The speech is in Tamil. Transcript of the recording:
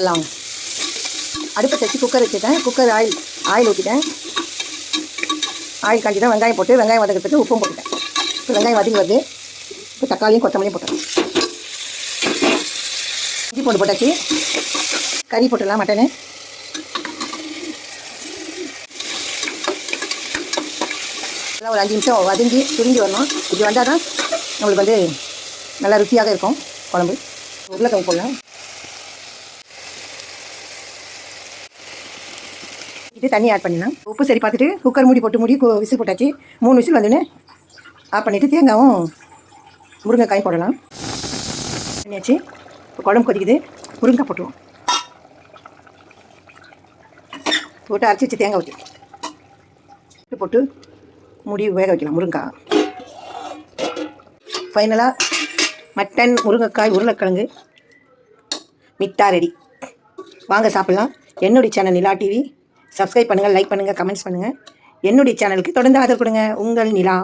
எல்லாம் அடுப்பை வச்சு குக்கர் வச்சுட்டேன். குக்கர் ஆயில் ஊற்றிட்டேன். ஆயில் காஞ்சிதான் வெங்காயம் போட்டு வெங்காயம் வதக்கிறதுக்கு உப்பும் போட்டுட்டேன். இப்போ வெங்காயம் வதங்கி வருது. இப்போ தக்காளியும் கொத்தமல்லியும் போட்டேன். இஞ்சி பூண்டு போட்டாச்சு. கறி போட்டுடலாம். மட்டனு எல்லாம் ஒரு 5 நிமிஷம் வதங்கி சுருங்கி வரணும். இப்படி வந்தால் தான் நம்மளுக்கு வந்து நல்லா ருசியாக இருக்கும் குழம்பு. உருளைக்கிழங்கு போடலாம். இது தண்ணி ஆட் பண்ணிடலாம். உப்பு சரி பார்த்துட்டு குக்கர் மூடி போட்டு விசில் போட்டாச்சு. 3 விசில் வந்துன்னு ஆஃப் பண்ணிவிட்டு தேங்காயும் முருங்கைக்காயும் போடலாம். பண்ணியாச்சு. இப்போ குழம்பு கொதிக்குது. முருங்கைக்காய் போட்டுருவோம். போட்டு அரைச்சி வச்சு தேங்காய் ஊற்றி போட்டு மூடி வேக வைக்கலாம். முருங்கைக்காய் ஃபைனலாக மட்டன், முருங்கைக்காய், உருளைக்கிழங்கு மிட்டா ரெடி. வாங்க சாப்பிட்லாம். என்னுடைய சேனல் நிலா டிவி. சப்ஸ்கிரைப் பண்ணுங்கள், லைக் பண்ணுங்கள், கமெண்ட்ஸ் பண்ணுங்கள். என்னுடைய சேனலுக்கு தொடர்ந்து ஆதரவு கொடுங்க. உங்கள் நிலா.